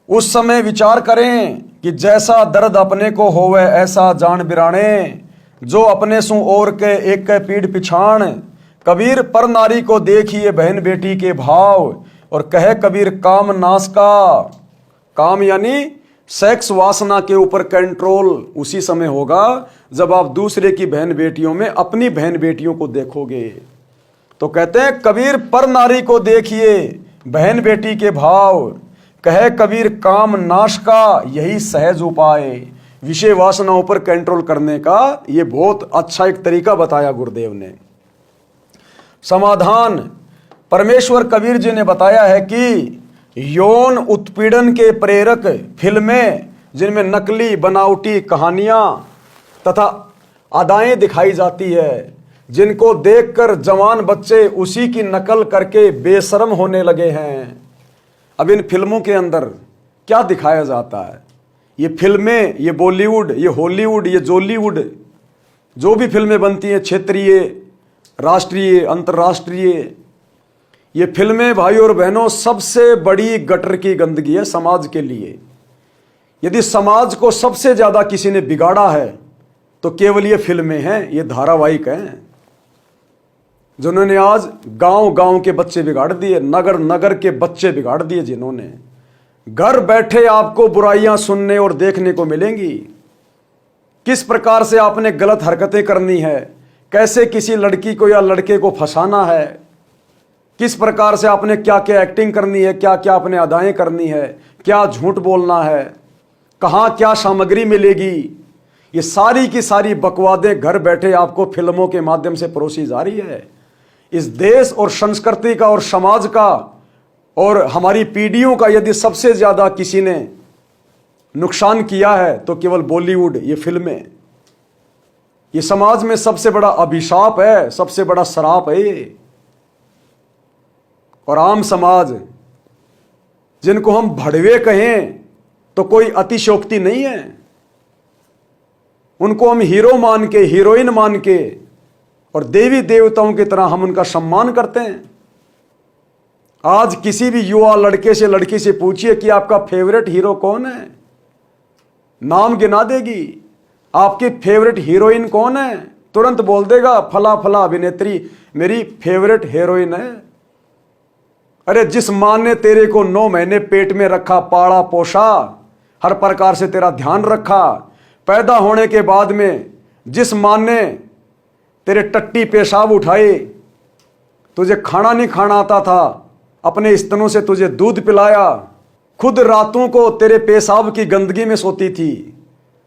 उस समय विचार करें कि जैसा दर्द अपने को होवे ऐसा जान बिराने, जो अपने सु और के एक के पीड़ पिछाण। कबीर पर नारी को देखिए बहन बेटी के भाव, और कहे कबीर काम नाश का। काम यानी सेक्स वासना के ऊपर कंट्रोल उसी समय होगा जब आप दूसरे की बहन बेटियों में अपनी बहन बेटियों को देखोगे। तो कहते हैं कबीर पर नारी को देखिए बहन बेटी के भाव, कहे कबीर काम नाश का यही सहज उपाय। विषय वासनाओं पर कंट्रोल करने का ये बहुत अच्छा एक तरीका बताया गुरुदेव ने। समाधान परमेश्वर कबीर जी ने बताया है कि यौन उत्पीड़न के प्रेरक फिल्में जिनमें नकली बनावटी कहानियां तथा अदाएं दिखाई जाती है, जिनको देखकर जवान बच्चे उसी की नकल करके बेशर्म होने लगे हैं। अब इन फिल्मों के अंदर क्या दिखाया जाता है? ये फिल्में, ये बॉलीवुड, ये हॉलीवुड, ये जॉलीवुड, जो भी फिल्में बनती हैं क्षेत्रीय, राष्ट्रीय, अंतर्राष्ट्रीय, ये फिल्में भाई और बहनों सबसे बड़ी गटर की गंदगी है समाज के लिए। यदि समाज को सबसे ज्यादा किसी ने बिगाड़ा है तो केवल ये फिल्में हैं, ये धारावाहिक हैं, जिन्होंने आज गांव गांव के बच्चे बिगाड़ दिए, नगर नगर के बच्चे बिगाड़ दिए, जिन्होंने घर बैठे आपको बुराइयां सुनने और देखने को मिलेंगी। किस प्रकार से आपने गलत हरकतें करनी है, कैसे किसी लड़की को या लड़के को फंसाना है, किस प्रकार से आपने क्या क्या एक्टिंग करनी है, क्या क्या आपने अदाएं करनी है, क्या झूठ बोलना है, कहाँ क्या सामग्री मिलेगी, ये सारी की सारी बकवादें घर बैठे आपको फिल्मों के माध्यम से परोसी जा रही है। इस देश और संस्कृति का और समाज का और हमारी पीढ़ियों का यदि सबसे ज्यादा किसी ने नुकसान किया है तो केवल बॉलीवुड, ये फिल्में। ये समाज में सबसे बड़ा अभिशाप है, सबसे बड़ा श्राप है ये। और आम समाज, जिनको हम भड़वे कहें तो कोई अतिशयोक्ति नहीं है, उनको हम हीरो मान के, हीरोइन मान के और देवी देवताओं की तरह हम उनका सम्मान करते हैं। आज किसी भी युवा लड़के से लड़की से पूछिए कि आपका फेवरेट हीरो कौन है, नाम गिना देगी। आपकी फेवरेट हीरोइन कौन है, तुरंत बोल देगा फला फला अभिनेत्री मेरी फेवरेट हीरोइन है। अरे जिस मां ने तेरे को 9 महीने पेट में रखा, पाला पोषा, हर प्रकार से तेरा ध्यान रखा, पैदा होने के बाद में जिस मां ने तेरे टट्टी पेशाब उठाए, तुझे खाना नहीं खाना आता था, अपने स्तनों से तुझे दूध पिलाया, खुद रातों को तेरे पेशाब की गंदगी में सोती थी,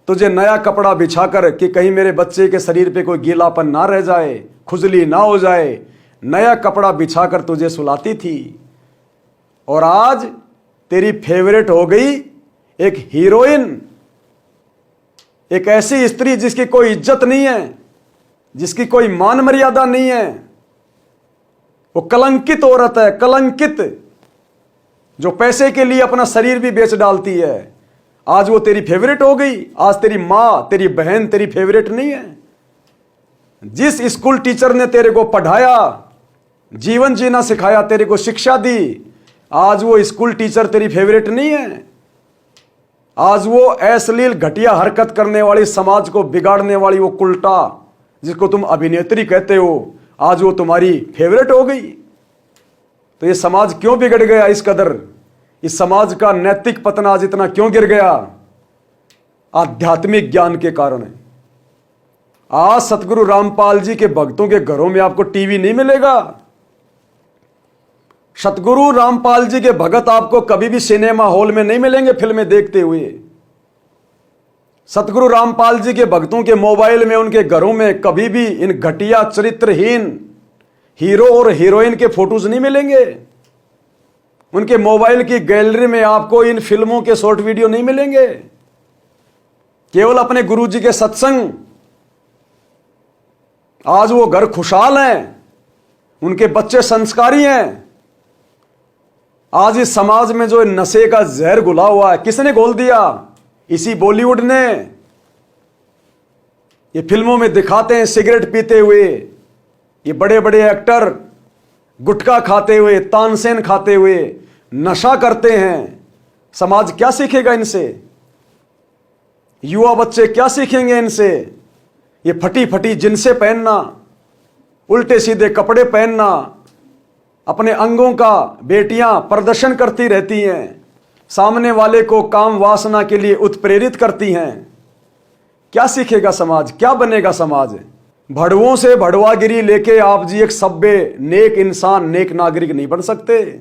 तुझे नया कपड़ा बिछाकर कि कहीं मेरे बच्चे के शरीर पे कोई गीलापन ना रह जाए, खुजली ना हो जाए, नया कपड़ा बिछाकर तुझे सुलाती थी। और आज तेरी फेवरेट हो गई एक हीरोइन, एक ऐसी स्त्री जिसकी कोई इज्जत नहीं है, जिसकी कोई मान मर्यादा नहीं है। वो कलंकित औरत है, कलंकित, जो पैसे के लिए अपना शरीर भी बेच डालती है। आज वो तेरी फेवरेट हो गई। आज तेरी मां, तेरी बहन तेरी फेवरेट नहीं है। जिस स्कूल टीचर ने तेरे को पढ़ाया, जीवन जीना सिखाया, तेरे को शिक्षा दी, आज वो स्कूल टीचर तेरी फेवरेट नहीं है। आज वो अश्लील घटिया हरकत करने वाली, समाज को बिगाड़ने वाली वो कुल्टा जिसको तुम अभिनेत्री कहते हो, आज वो तुम्हारी फेवरेट हो गई। तो ये समाज क्यों बिगड़ गया इस कदर? इस समाज का नैतिक पतन आज इतना क्यों गिर गया? आध्यात्मिक ज्ञान के कारण। आज सतगुरु रामपाल जी के भक्तों के घरों में आपको टीवी नहीं मिलेगा। सतगुरु रामपाल जी के भगत आपको कभी भी सिनेमा हॉल में नहीं मिलेंगे फिल्में देखते हुए। सतगुरु रामपाल जी के भक्तों के मोबाइल में, उनके घरों में कभी भी इन घटिया चरित्रहीन हीरो और हीरोइन के फोटोज नहीं मिलेंगे। उनके मोबाइल की गैलरी में आपको इन फिल्मों के शॉर्ट वीडियो नहीं मिलेंगे। केवल अपने गुरुजी के सत्संग। आज वो घर खुशहाल हैं, उनके बच्चे संस्कारी हैं। आज इस समाज में जो नशे का जहर घुला हुआ है, किसने घोल दिया? इसी बॉलीवुड ने। ये फिल्मों में दिखाते हैं सिगरेट पीते हुए ये बड़े बड़े एक्टर, गुटखा खाते हुए, तानसेन खाते हुए नशा करते हैं। समाज क्या सीखेगा इनसे? युवा बच्चे क्या सीखेंगे इनसे? ये फटी फटी जिन्सें पहनना, उल्टे सीधे कपड़े पहनना, अपने अंगों का बेटियां प्रदर्शन करती रहती हैं, सामने वाले को काम वासना के लिए उत्प्रेरित करती हैं। क्या सीखेगा समाज? क्या बनेगा समाज? भड़वों से भड़वागिरी लेके आप जी एक सभ्य नेक इंसान, नेक नागरिक नहीं बन सकते।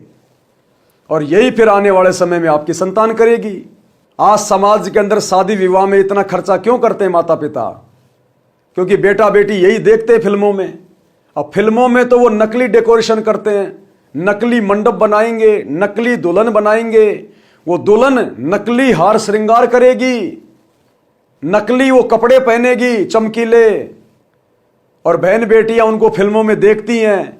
और यही फिर आने वाले समय में आपकी संतान करेगी। आज समाज के अंदर शादी विवाह में इतना खर्चा क्यों करते हैं माता पिता? क्योंकि बेटा बेटी यही देखते हैं फिल्मों में। अब फिल्मों में तो वो नकली डेकोरेशन करते हैं, नकली मंडप बनाएंगे, नकली दुल्हन बनाएंगे, वो दुल्हन नकली हार श्रृंगार करेगी, नकली वो कपड़े पहनेगी चमकीले, और बहन बेटियां उनको फिल्मों में देखती हैं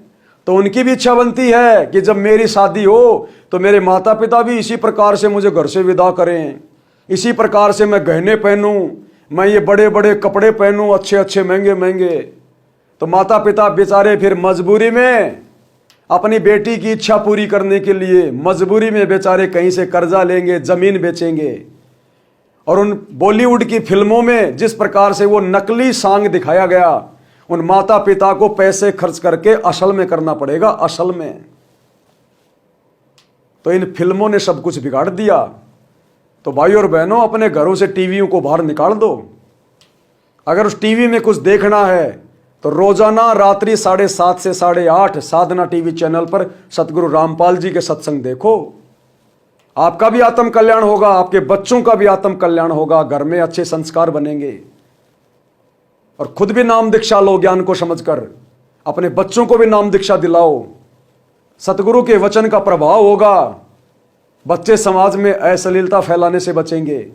तो उनकी भी इच्छा बनती है कि जब मेरी शादी हो तो मेरे माता पिता भी इसी प्रकार से मुझे घर से विदा करें, इसी प्रकार से मैं गहने पहनूं, मैं ये बड़े बड़े कपड़े पहनूं, अच्छे अच्छे महंगे महंगे। तो माता पिता बेचारे फिर मजबूरी में अपनी बेटी की इच्छा पूरी करने के लिए मजबूरी में बेचारे कहीं से कर्जा लेंगे, जमीन बेचेंगे। और उन बॉलीवुड की फिल्मों में जिस प्रकार से वो नकली सांग दिखाया गया, उन माता पिता को पैसे खर्च करके असल में करना पड़ेगा, असल में। तो इन फिल्मों ने सब कुछ बिगाड़ दिया। तो भाई और बहनों, अपने घरों से टीवियों को बाहर निकाल दो। अगर उस टीवी में कुछ देखना है तो रोजाना रात्रि 7:30 से 8:30 साधना टीवी चैनल पर सतगुरु रामपाल जी के सत्संग देखो। आपका भी आत्म कल्याण होगा, आपके बच्चों का भी आत्म कल्याण होगा, घर में अच्छे संस्कार बनेंगे। और खुद भी नाम दीक्षा लो, ज्ञान को समझकर अपने बच्चों को भी नाम दीक्षा दिलाओ। सतगुरु के वचन का प्रभाव होगा, बच्चे समाज में अश्लीलता फैलाने से बचेंगे।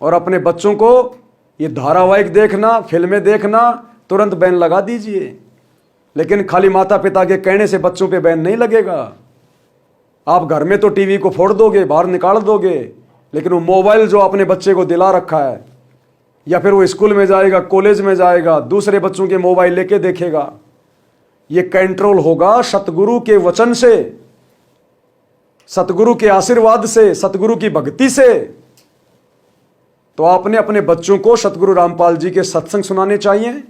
और अपने बच्चों को ये धारावाहिक देखना, फिल्में देखना, तुरंत बैन लगा दीजिए। लेकिन खाली माता पिता के कहने से बच्चों पे बैन नहीं लगेगा। आप घर में तो टीवी को फोड़ दोगे, बाहर निकाल दोगे, लेकिन वो मोबाइल जो आपने बच्चे को दिला रखा है, या फिर वो स्कूल में जाएगा, कॉलेज में जाएगा, दूसरे बच्चों के मोबाइल लेके देखेगा, ये कंट्रोल होगा सतगुरु के वचन से, सतगुरु के आशीर्वाद से, सतगुरु की भक्ति से। तो आपने अपने बच्चों को सतगुरु रामपाल जी के सत्संग सुनाने चाहिए,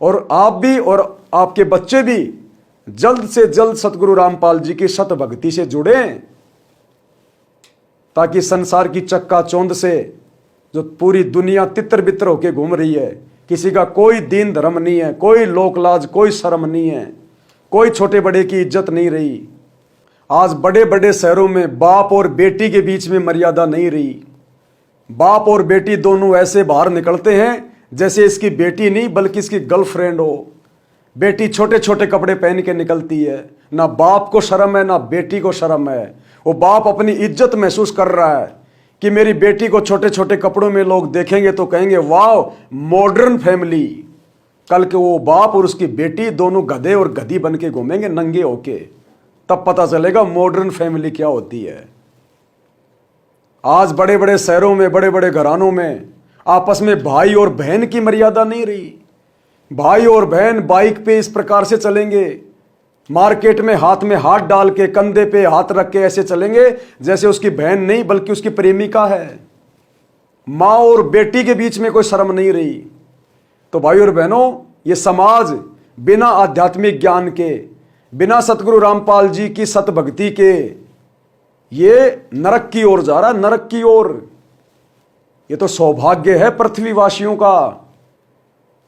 और आप भी और आपके बच्चे भी जल्द से जल्द सतगुरु रामपाल जी की सत भक्ति से जुड़ें, ताकि संसार की चक्काचौंध से जो पूरी दुनिया तितर बितर होके घूम रही है, किसी का कोई दीन धर्म नहीं है, कोई लोक लाज, कोई शर्म नहीं है, कोई छोटे बड़े की इज्जत नहीं रही। आज बड़े बड़े शहरों में बाप और बेटी के बीच में मर्यादा नहीं रही। बाप और बेटी दोनों ऐसे बाहर निकलते हैं जैसे इसकी बेटी नहीं बल्कि इसकी गर्लफ्रेंड हो। बेटी छोटे छोटे कपड़े पहन के निकलती है, ना बाप को शर्म है ना बेटी को शर्म है। वो बाप अपनी इज्जत महसूस कर रहा है कि मेरी बेटी को छोटे छोटे कपड़ों में लोग देखेंगे तो कहेंगे वाह मॉडर्न फैमिली। कल के वो बाप और उसकी बेटी दोनों गधे और गधी बन के घूमेंगे नंगे होके, तब पता चलेगा मॉडर्न फैमिली क्या होती है। आज बड़े बड़े शहरों में, बड़े बड़े घरानों में आपस में भाई और बहन की मर्यादा नहीं रही। भाई और बहन बाइक पे इस प्रकार से चलेंगे, मार्केट में हाथ डाल के, कंधे पे हाथ रख के ऐसे चलेंगे जैसे उसकी बहन नहीं बल्कि उसकी प्रेमिका है। माँ और बेटी के बीच में कोई शर्म नहीं रही। तो भाई और बहनों, ये समाज बिना आध्यात्मिक ज्ञान के, बिना सतगुरु रामपाल जी की सत भक्ति के, ये नरक की ओर जा रहा है, नरक की ओर। ये तो सौभाग्य है पृथ्वीवासियों का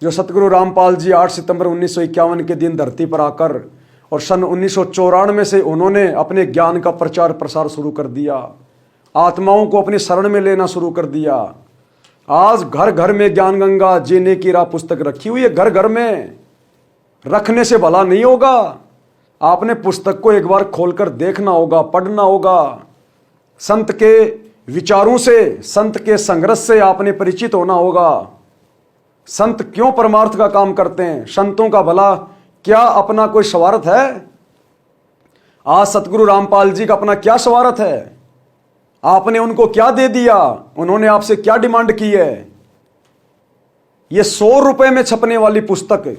जो सतगुरु रामपाल जी 8 सितंबर 1951 के दिन धरती पर आकर और सन 1994 से उन्होंने अपने ज्ञान का प्रचार प्रसार शुरू कर दिया, आत्माओं को अपनी शरण में लेना शुरू कर दिया। आज घर घर में ज्ञान गंगा जीने की राह पुस्तक रखी हुई है। घर घर में रखने से भला नहीं होगा, आपने पुस्तक को एक बार खोलकर देखना होगा, पढ़ना होगा। संत के विचारों से, संत के संघर्ष से आपने परिचित होना होगा। संत क्यों परमार्थ का काम करते हैं, संतों का भला क्या अपना कोई स्वार्थ है? आज सतगुरु रामपाल जी का अपना क्या स्वार्थ है? आपने उनको क्या दे दिया? उन्होंने आपसे क्या डिमांड की है? ये 100 रुपए में छपने वाली पुस्तक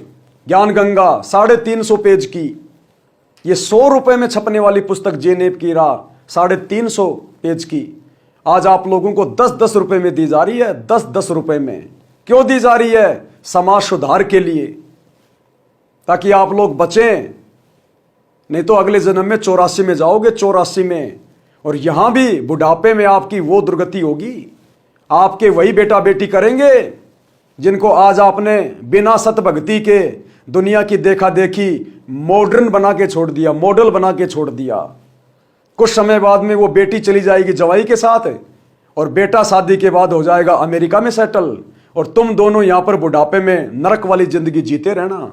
ज्ञान गंगा 350 पेज की, ये 100 रुपए में छपने वाली पुस्तक जेनेब की राह 350 पेज की, आज आप लोगों को 10-10 रुपए में दी जा रही है। 10-10 रुपए में क्यों दी जा रही है? समाज सुधार के लिए, ताकि आप लोग बचें। नहीं तो अगले जन्म में 84 में जाओगे, 84 में, और यहां भी बुढ़ापे में आपकी वो दुर्गति होगी। आपके वही बेटा बेटी करेंगे जिनको आज आपने बिना सत भक्ति के दुनिया की देखा देखी मॉडर्न बना के छोड़ दिया, मॉडल बना के छोड़ दिया। कुछ समय बाद में वो बेटी चली जाएगी जवाई के साथ, और बेटा शादी के बाद हो जाएगा अमेरिका में सेटल, और तुम दोनों यहां पर बुढ़ापे में नरक वाली जिंदगी जीते रहना।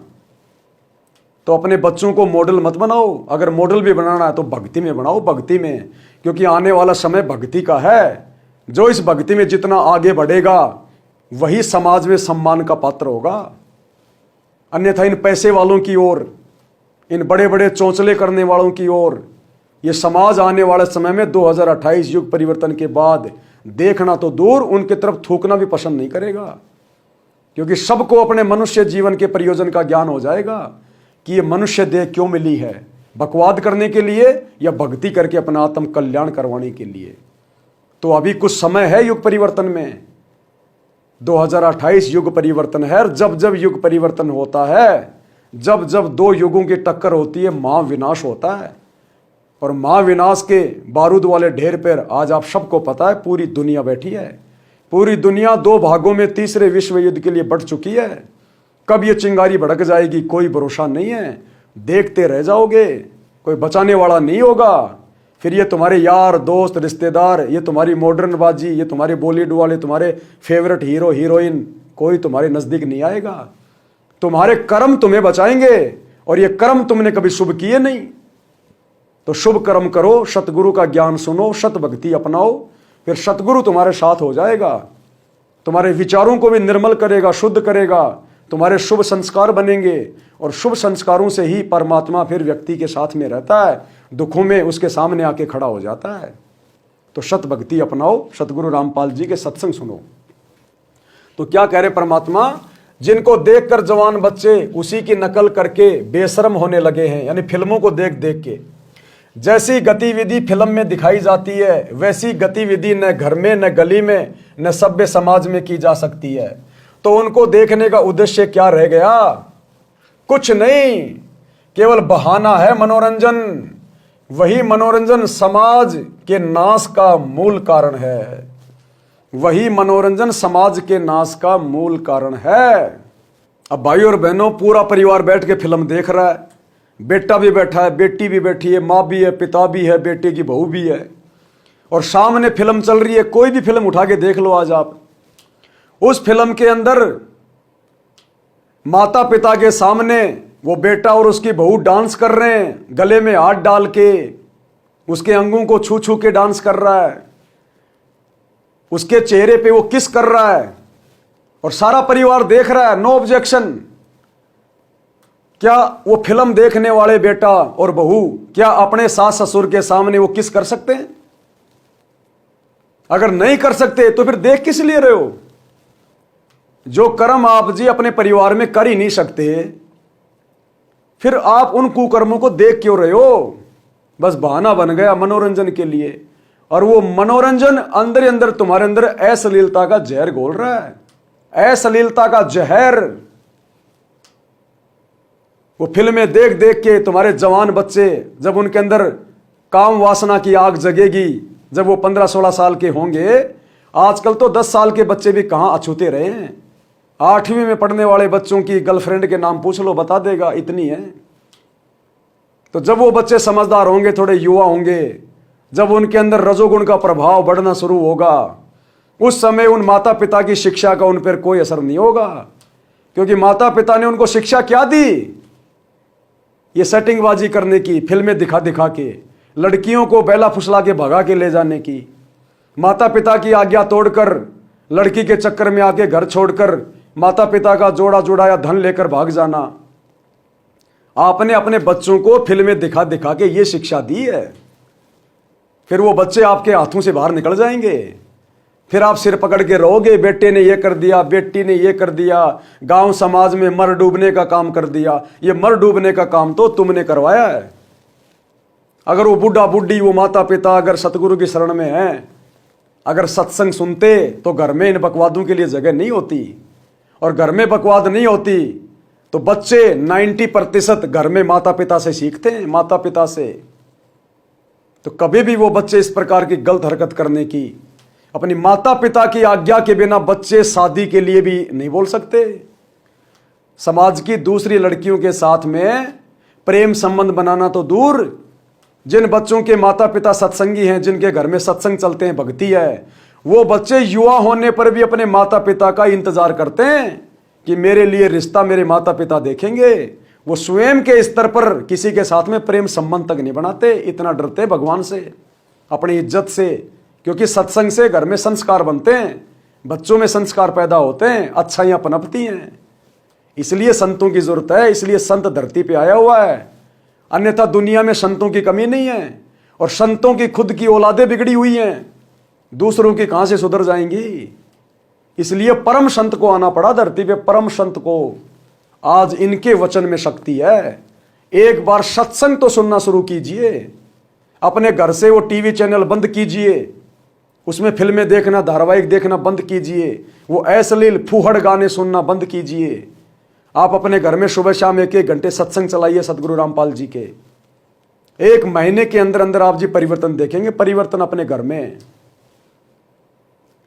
तो अपने बच्चों को मॉडल मत बनाओ। अगर मॉडल भी बनाना है तो भक्ति में बनाओ, भक्ति में, क्योंकि आने वाला समय भक्ति का है। जो इस भक्ति में जितना आगे बढ़ेगा वही समाज में सम्मान का पात्र होगा। अन्यथा इन पैसे वालों की ओर, इन बड़े बड़े चौंचले करने वालों की ओर ये समाज आने वाले समय में 2028 युग परिवर्तन के बाद देखना तो दूर, उनकी तरफ थूकना भी पसंद नहीं करेगा। क्योंकि सबको अपने मनुष्य जीवन के प्रयोजन का ज्ञान हो जाएगा कि ये मनुष्य देह क्यों मिली है, बकवाद करने के लिए या भक्ति करके अपना आत्म कल्याण करवाने के लिए। तो अभी कुछ समय है युग परिवर्तन में, 2028 युग परिवर्तन है। जब जब युग परिवर्तन होता है, जब जब दो युगों की टक्कर होती है, महाविनाश होता है। और महाविनाश के बारूद वाले ढेर पर आज आप सबको पता है पूरी दुनिया बैठी है। पूरी दुनिया 2 भागों में तीसरे विश्व युद्ध के लिए बढ़ चुकी है। कब ये चिंगारी भड़क जाएगी कोई भरोसा नहीं है। देखते रह जाओगे, कोई बचाने वाला नहीं होगा। फिर ये तुम्हारे यार दोस्त रिश्तेदार, ये तुम्हारी मॉडर्न बाजी, ये तुम्हारे बॉलीवुड वाले, तुम्हारे फेवरेट हीरो हीरोइन, कोई तुम्हारे नजदीक नहीं आएगा। तुम्हारे कर्म तुम्हें बचाएंगे, और ये कर्म तुमने कभी शुभ किए नहीं। तो शुभ कर्म करो, सतगुरु का ज्ञान सुनो, सत भक्ति अपनाओ, फिर सतगुरु तुम्हारे साथ हो जाएगा। तुम्हारे विचारों को भी निर्मल करेगा, शुद्ध करेगा, तुम्हारे शुभ संस्कार बनेंगे, और शुभ संस्कारों से ही परमात्मा फिर व्यक्ति के साथ में रहता है, दुखों में उसके सामने आके खड़ा हो जाता है। तो सत भक्ति अपनाओ, सतगुरु रामपाल जी के सत्संग सुनो। तो क्या कह रहे परमात्मा? जिनको देखकर जवान बच्चे उसी की नकल करके बेशर्म होने लगे हैं, यानी फिल्मों को देख देख के। जैसी गतिविधि फिल्म में दिखाई जाती है वैसी गतिविधि न घर में, न गली में, न सभ्य समाज में की जा सकती है। तो उनको देखने का उद्देश्य क्या रह गया? कुछ नहीं, केवल बहाना है मनोरंजन। वही मनोरंजन समाज के नाश का मूल कारण है। वही मनोरंजन समाज के नाश का मूल कारण है। अब भाइयों और बहनों, पूरा परिवार बैठ के फिल्म देख रहा है। बेटा भी बैठा है, बेटी भी बैठी है, माँ भी है, पिता भी है, बेटे की बहू भी है, और सामने फिल्म चल रही है। कोई भी फिल्म उठा के देख लो आज आप। उस फिल्म के अंदर माता पिता के सामने वो बेटा और उसकी बहू डांस कर रहे हैं, गले में हाथ डाल के, उसके अंगों को छू छू के डांस कर रहा है, उसके चेहरे पे वो किस कर रहा है, और सारा परिवार देख रहा है, नो ऑब्जेक्शन। क्या वो फिल्म देखने वाले बेटा और बहू क्या अपने सास ससुर के सामने वो किस कर सकते हैं? अगर नहीं कर सकते तो फिर देख किस लिए रहे हो? जो कर्म आप जी अपने परिवार में कर ही नहीं सकते, फिर आप उन कुकर्मों को देख क्यों रहे हो? बस बहाना बन गया मनोरंजन के लिए, और वो मनोरंजन अंदर ही अंदर तुम्हारे अंदर अश्लीलता का जहर घोल रहा है। अश्लीलता का जहर। वो फिल्में देख देख के तुम्हारे जवान बच्चे, जब उनके अंदर काम वासना की आग जगेगी, जब वो 15-16 साल के होंगे, आजकल तो 10 साल के बच्चे भी कहां अछूते रहे हैं। 8वीं में पढ़ने वाले बच्चों की गर्लफ्रेंड के नाम पूछ लो, बता देगा इतनी है। तो जब वो बच्चे समझदार होंगे, थोड़े युवा होंगे, जब उनके अंदर रजोगुण का प्रभाव बढ़ना शुरू होगा, उस समय उन माता पिता की शिक्षा का उन पर कोई असर नहीं होगा। क्योंकि माता पिता ने उनको शिक्षा क्या दी? ये सेटिंगबाजी करने की, फिल्में दिखा दिखा के, लड़कियों को बेला फुसला के भगा के ले जाने की, माता पिता की आज्ञा तोड़कर लड़की के चक्कर में आके घर छोड़कर माता पिता का जोड़ा जोड़ाया धन लेकर भाग जाना। आपने अपने बच्चों को फिल्में दिखा दिखा के ये शिक्षा दी है। फिर वो बच्चे आपके हाथों से बाहर निकल जाएंगे। फिर आप सिर पकड़ के रहोगे, बेटे ने ये कर दिया, बेटी ने ये कर दिया, गांव समाज में मर डूबने का काम कर दिया। ये मर डूबने का काम तो तुमने करवाया है। अगर वो बूढ़ा बूढ़ी, वो माता पिता अगर सतगुरु की शरण में हैं, अगर सत्संग सुनते, तो घर में इन बकवादों के लिए जगह नहीं होती। और घर में बकवाद नहीं होती तो बच्चे 90% घर में माता पिता से सीखते हैं, माता पिता से। तो कभी भी वो बच्चे इस प्रकार की गलत हरकत करने की, अपनी माता पिता की आज्ञा के बिना बच्चे शादी के लिए भी नहीं बोल सकते। समाज की दूसरी लड़कियों के साथ में प्रेम संबंध बनाना तो दूर, जिन बच्चों के माता पिता सत्संगी हैं, जिनके घर में सत्संग चलते हैं, भक्ति है, वो बच्चे युवा होने पर भी अपने माता पिता का इंतजार करते हैं कि मेरे लिए रिश्ता मेरे माता पिता देखेंगे। वो स्वयं के स्तर पर किसी के साथ में प्रेम संबंध तक नहीं बनाते, इतना डरते भगवान से, अपनी इज्जत से। क्योंकि सत्संग से घर में संस्कार बनते हैं, बच्चों में संस्कार पैदा होते हैं, अच्छाइयां पनपती हैं। इसलिए संतों की जरूरत है, इसलिए संत धरती पे आया हुआ है। अन्यथा दुनिया में संतों की कमी नहीं है, और संतों की खुद की औलादें बिगड़ी हुई हैं, दूसरों की कहां से सुधर जाएंगी। इसलिए परम संत को आना पड़ा धरती पे, परम संत को। आज इनके वचन में शक्ति है। एक बार सत्संग तो सुनना शुरू कीजिए, अपने घर से वो टीवी चैनल बंद कीजिए, उसमें फिल्में देखना, धारावाहिक देखना बंद कीजिए, वो अश्लील फूहड़ गाने सुनना बंद कीजिए। आप अपने घर में सुबह शाम 1-1 घंटे सत्संग चलाइए सतगुरु रामपाल जी के। 1 महीने के अंदर अंदर आप जी परिवर्तन देखेंगे, परिवर्तन अपने घर में।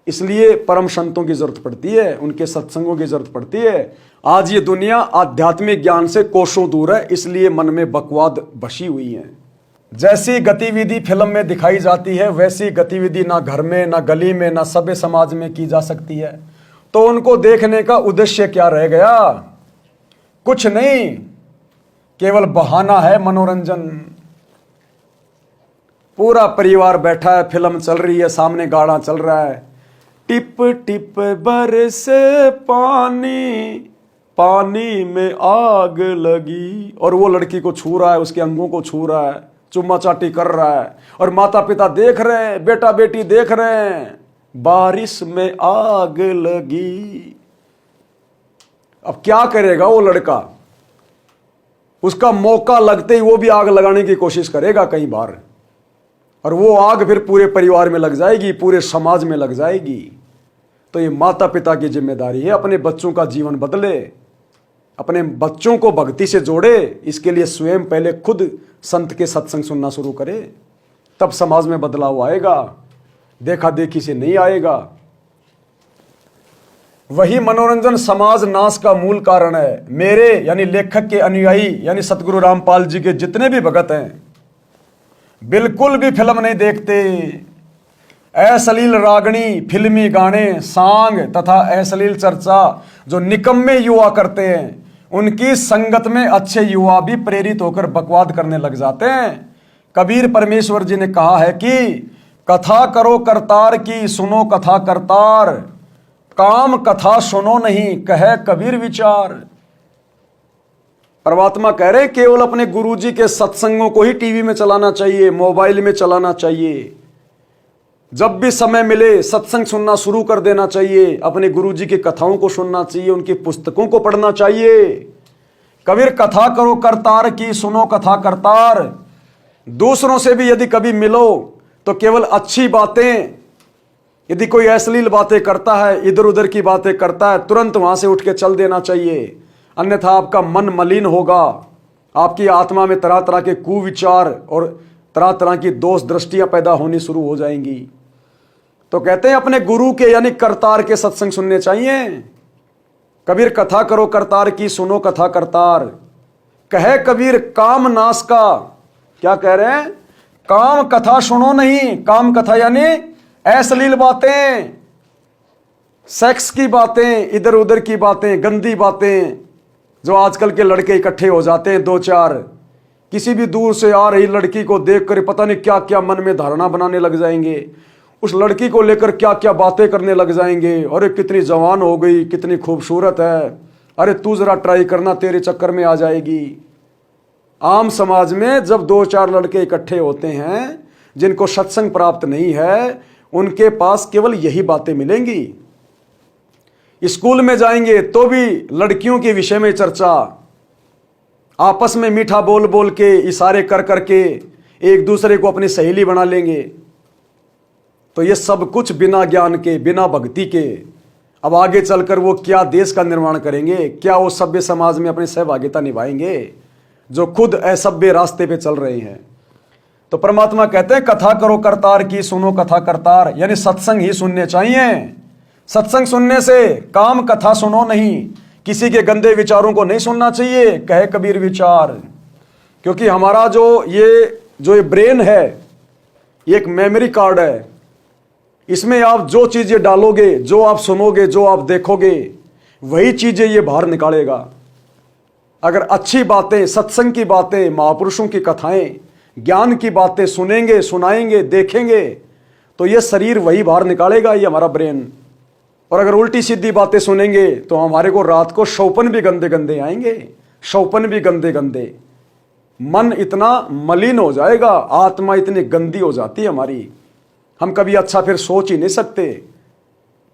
इसलिए परम संतों की जरूरत पड़ती है, उनके सत्संगों की जरूरत पड़ती है। आज ये दुनिया आध्यात्मिक ज्ञान से कोसों दूर है, इसलिए मन में बकवाद बसी हुई है। जैसी गतिविधि फिल्म में दिखाई जाती है, वैसी गतिविधि ना घर में, ना गली में, ना सभ्य समाज में की जा सकती है। तो उनको देखने का उद्देश्य क्या रह गया? कुछ नहीं, केवल बहाना है, मनोरंजन। पूरा परिवार बैठा है, फिल्म चल रही है, सामने गाना चल रहा है, टिप टिप बरसे पानी, पानी में आग लगी, और वो लड़की को छू रहा है, उसके अंगों को छू रहा है, चुम्मा चाटी कर रहा है, और माता पिता देख रहे हैं, बेटा बेटी देख रहे हैं, बारिश में आग लगी। अब क्या करेगा वो लड़का? उसका मौका लगते ही वो भी आग लगाने की कोशिश करेगा कई बार, और वो आग फिर पूरे परिवार में लग जाएगी, पूरे समाज में लग जाएगी। तो ये माता पिता की जिम्मेदारी है, अपने बच्चों का जीवन बदले, अपने बच्चों को भक्ति से जोड़े। इसके लिए स्वयं पहले खुद संत के सत्संग सुनना शुरू करे, तब समाज में बदलाव आएगा, देखा देखी से नहीं आएगा। वही मनोरंजन समाज नाश का मूल कारण है। मेरे यानी लेखक के अनुयायी यानी सतगुरु रामपाल जी के जितने भी भगत हैं, बिल्कुल भी फिल्म नहीं देखते। अश्लील रागणी, फिल्मी गाने, सांग तथा अश्लील चर्चा जो निकम्मे युवा करते हैं, उनकी संगत में अच्छे युवा भी प्रेरित होकर बकवाद करने लग जाते हैं। कबीर परमेश्वर जी ने कहा है कि कथा करो करतार की, सुनो कथा करतार, काम कथा सुनो नहीं, कहे कबीर विचार। परमात्मा कह रहे केवल अपने गुरुजी के सत्संगों को ही टीवी में चलाना चाहिए, मोबाइल में चलाना चाहिए। जब भी समय मिले सत्संग सुनना शुरू कर देना चाहिए, अपने गुरुजी की कथाओं को सुनना चाहिए, उनकी पुस्तकों को पढ़ना चाहिए। कबीर कथा करो करतार की, सुनो कथा करतार। दूसरों से भी यदि कभी मिलो तो केवल अच्छी बातें, यदि कोई अश्लील बातें करता है, इधर उधर की बातें करता है, तुरंत वहां से उठ के चल देना चाहिए, अन्यथा आपका मन मलिन होगा। आपकी आत्मा में तरह तरह के कुविचार और तरह तरह की दोष दृष्टियां पैदा होनी शुरू हो जाएंगी। तो कहते हैं अपने गुरु के यानी करतार के सत्संग सुनने चाहिए। कबीर कथा करो करतार की, सुनो कथा करतार, कहे कबीर काम नाश का। क्या कह रहे हैं? काम कथा सुनो नहीं। काम कथा यानी अश्लील बातें, सेक्स की बातें, इधर उधर की बातें, गंदी बातें। जो आजकल के लड़के इकट्ठे हो जाते हैं 2-4, किसी भी दूर से आ रही लड़की को देखकर पता नहीं क्या क्या मन में धारणा बनाने लग जाएंगे, उस लड़की को लेकर क्या क्या बातें करने लग जाएंगे। अरे कितनी जवान हो गई, कितनी खूबसूरत है, अरे तू जरा ट्राई करना, तेरे चक्कर में आ जाएगी। आम समाज में जब 2-4 लड़के इकट्ठे होते हैं जिनको सत्संग प्राप्त नहीं है, उनके पास केवल यही बातें मिलेंगी। स्कूल में जाएंगे तो भी लड़कियों के विषय में चर्चा, आपस में मीठा बोल बोल के, इशारे कर करके एक दूसरे को अपनी सहेली बना लेंगे। तो ये सब कुछ बिना ज्ञान के, बिना भक्ति के। अब आगे चलकर वो क्या देश का निर्माण करेंगे, क्या वो सभ्य समाज में अपनी सहभागिता निभाएंगे जो खुद असभ्य रास्ते पे चल रहे हैं। तो परमात्मा कहते हैं कथा करो करतार की, सुनो कथा करतार, यानी सत्संग ही सुनने चाहिए। सत्संग सुनने से काम कथा सुनो नहीं, किसी के गंदे विचारों को नहीं सुनना चाहिए, कहे कबीर विचार। क्योंकि हमारा जो ये ब्रेन है, ये एक मेमोरी कार्ड है। इसमें आप जो चीजें डालोगे, जो आप सुनोगे, जो आप देखोगे, वही चीजें ये बाहर निकालेगा। अगर अच्छी बातें, सत्संग की बातें, महापुरुषों की कथाएं, ज्ञान की बातें सुनेंगे, सुनाएंगे, देखेंगे, तो ये शरीर वही बाहर निकालेगा, ये हमारा ब्रेन। और अगर उल्टी सीधी बातें सुनेंगे तो हमारे को रात को शौपन भी गंदे गंदे आएंगे, शौपन भी गंदे गंदे। मन इतना मलिन हो जाएगा, आत्मा इतनी गंदी हो जाती है हमारी, हम कभी अच्छा फिर सोच ही नहीं सकते।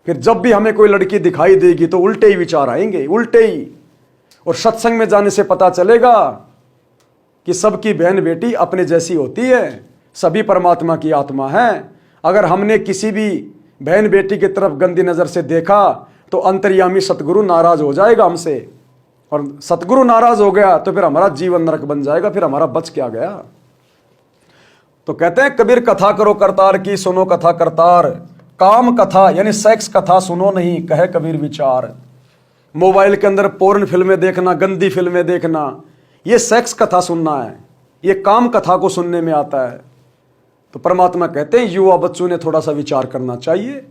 फिर जब भी हमें कोई लड़की दिखाई देगी तो उल्टे ही विचार आएंगे, उल्टे ही। और सत्संग में जाने से पता चलेगा कि सबकी बहन बेटी अपने जैसी होती है, सभी परमात्मा की आत्मा है। अगर हमने किसी भी बहन बेटी की तरफ गंदी नजर से देखा तो अंतर्यामी सतगुरु नाराज हो जाएगा हमसे, और सतगुरु नाराज हो गया तो फिर हमारा जीवन नरक बन जाएगा, फिर हमारा बच क्या गया। तो कहते हैं कबीर कथा करो करतार की, सुनो कथा करतार। काम कथा यानी सेक्स कथा सुनो नहीं, कहे कबीर विचार। मोबाइल के अंदर पोर्न फिल्में देखना, गंदी फिल्में देखना, ये सेक्स कथा सुनना है, ये काम कथा को सुनने में आता है। तो परमात्मा कहते हैं युवा बच्चों ने थोड़ा सा विचार करना चाहिए,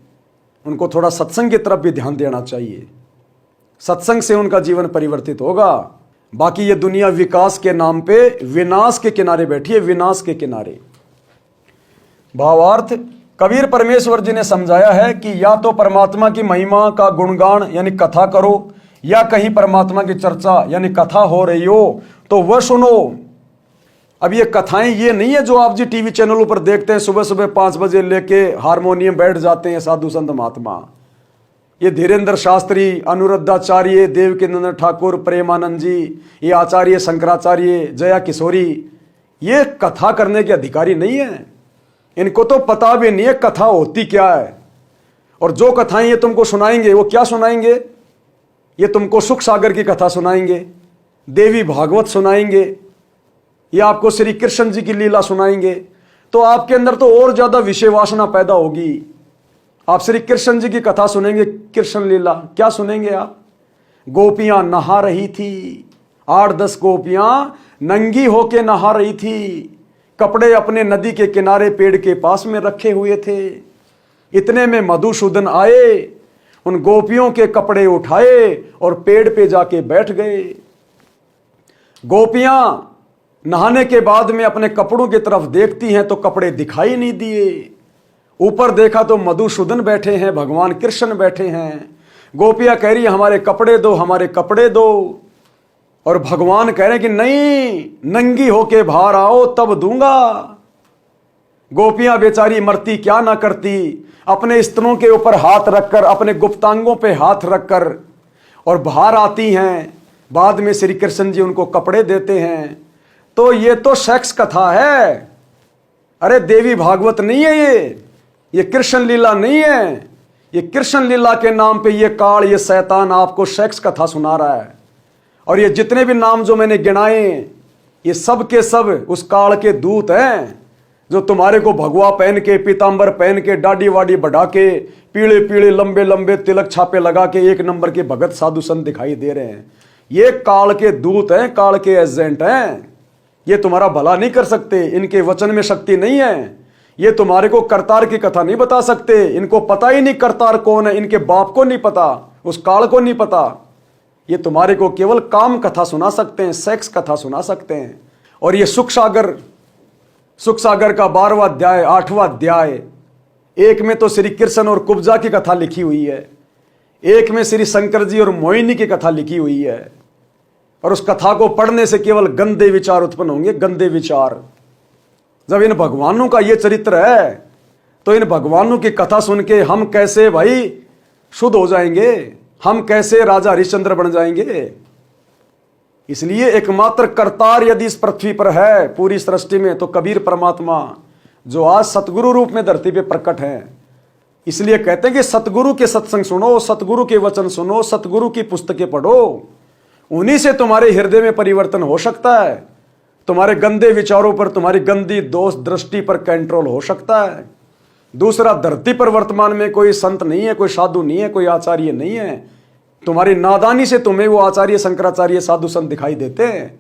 उनको थोड़ा सत्संग की तरफ भी ध्यान देना चाहिए। सत्संग से उनका जीवन परिवर्तित होगा। बाकी ये दुनिया विकास के नाम पे विनाश के किनारे बैठी है, विनाश के किनारे। भावार्थ कबीर परमेश्वर जी ने समझाया है कि या तो परमात्मा की महिमा का गुणगान यानी कथा करो, या कहीं परमात्मा की चर्चा यानी कथा हो रही हो तो वह सुनो। अब ये कथाएं ये नहीं है जो आप जी टीवी चैनलों पर देखते हैं, सुबह सुबह 5 बजे लेके हारमोनियम बैठ जाते हैं साधु संत महात्मा। ये धीरेन्द्र शास्त्री, अनुरुद्धाचार्य, देवकीनंदन ठाकुर, प्रेमानंद जी, ये आचार्य शंकराचार्य, जया किशोरी, ये कथा करने के अधिकारी नहीं है। इनको तो पता भी नहीं है कथा होती क्या है। और जो कथाएं ये तुमको सुनाएंगे वो क्या सुनाएंगे, ये तुमको सुख सागर की कथा सुनाएंगे, देवी भागवत सुनाएंगे, या आपको श्री कृष्ण जी की लीला सुनाएंगे। तो आपके अंदर तो और ज्यादा विषय वासना पैदा होगी। आप श्री कृष्ण जी की कथा सुनेंगे, कृष्ण लीला क्या सुनेंगे आप? गोपियां नहा रही थी, 8-10 गोपियां नंगी होके नहा रही थी, कपड़े अपने नदी के किनारे पेड़ के पास में रखे हुए थे। इतने में मधुसूदन आए, उन गोपियों के कपड़े उठाए और पेड़ पे जाके बैठ गए। गोपियां नहाने के बाद में अपने कपड़ों की तरफ देखती हैं तो कपड़े दिखाई नहीं दिए। ऊपर देखा तो मधुसूदन बैठे हैं, भगवान कृष्ण बैठे हैं। गोपियां कह रही हमारे कपड़े दो, हमारे कपड़े दो। और भगवान कह रहे हैं कि नहीं, नंगी होके बाहर आओ तब दूंगा। गोपियां बेचारी मरती क्या ना करती, अपने स्तनों के ऊपर हाथ रखकर, अपने गुप्तांगों पे हाथ रखकर और बाहर आती हैं। बाद में श्री कृष्ण जी उनको कपड़े देते हैं। तो ये तो सेक्स कथा है। अरे देवी भागवत नहीं है ये कृष्ण लीला नहीं है। ये कृष्ण लीला के नाम पे ये काल, ये शैतान आपको सेक्स कथा सुना रहा है। और ये जितने भी नाम जो मैंने गिनाए, ये सब के सब उस काल के दूत हैं जो तुम्हारे को भगवा पहन के, पीतांबर पहन के, दाढ़ी वाड़ी बढ़ा के, पीले पीले लंबे लंबे तिलक छापे लगा के 1 नंबर के भगत साधु संत दिखाई दे रहे हैं। ये काल के दूत हैं, काल के एजेंट हैं। ये तुम्हारा भला नहीं कर सकते, इनके वचन में शक्ति नहीं है। ये तुम्हारे को करतार की कथा नहीं बता सकते। इनको पता ही नहीं करतार कौन है, इनके बाप को नहीं पता, उस काल को नहीं पता। ये तुम्हारे को केवल काम कथा सुना सकते हैं, सेक्स कथा सुना सकते हैं। और ये सुख सागर का 12वां अध्याय, 8वां अध्याय, एक में तो श्री कृष्ण और कुब्जा की कथा लिखी हुई है, एक में श्री शंकर जी और मोहिनी की कथा लिखी हुई है। और उस कथा को पढ़ने से केवल गंदे विचार उत्पन्न होंगे, गंदे विचार। जब इन भगवानों का ये चरित्र है तो इन भगवानों की कथा सुन के हम कैसे भाई शुद्ध हो जाएंगे, हम कैसे राजा हरिश्चंद्र बन जाएंगे। इसलिए एकमात्र करतार यदि इस पृथ्वी पर है पूरी सृष्टि में तो कबीर परमात्मा, जो आज सतगुरु रूप में धरती पे प्रकट है। इसलिए कहते हैं कि सतगुरु के सत्संग सुनो, सतगुरु के वचन सुनो, सतगुरु की पुस्तकें पढ़ो, उन्हीं से तुम्हारे हृदय में परिवर्तन हो सकता है। तुम्हारे गंदे विचारों पर, तुम्हारी गंदी दोष दृष्टि पर कंट्रोल हो सकता है। दूसरा, धरती पर वर्तमान में कोई संत नहीं है, कोई साधु नहीं है, कोई आचार्य नहीं है। तुम्हारी नादानी से तुम्हें वो आचार्य शंकराचार्य साधु संत दिखाई देते हैं,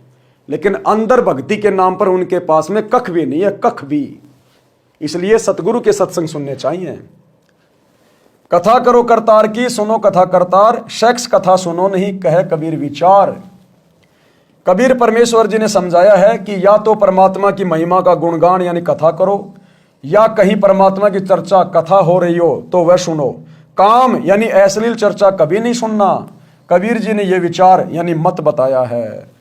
लेकिन अंदर भक्ति के नाम पर उनके पास में कख भी नहीं है, कख भी। इसलिए सतगुरु के सत्संग सुनने चाहिए। कथा करो करतार की, सुनो कथा करतार, सेक्स कथा सुनो नहीं कहे कबीर विचार। कबीर परमेश्वर जी ने समझाया है कि या तो परमात्मा की महिमा का गुणगान यानी कथा करो, या कहीं परमात्मा की चर्चा कथा हो रही हो तो वह सुनो। काम यानी अश्लील चर्चा कभी नहीं सुनना। कबीर जी ने यह विचार यानी मत बताया है।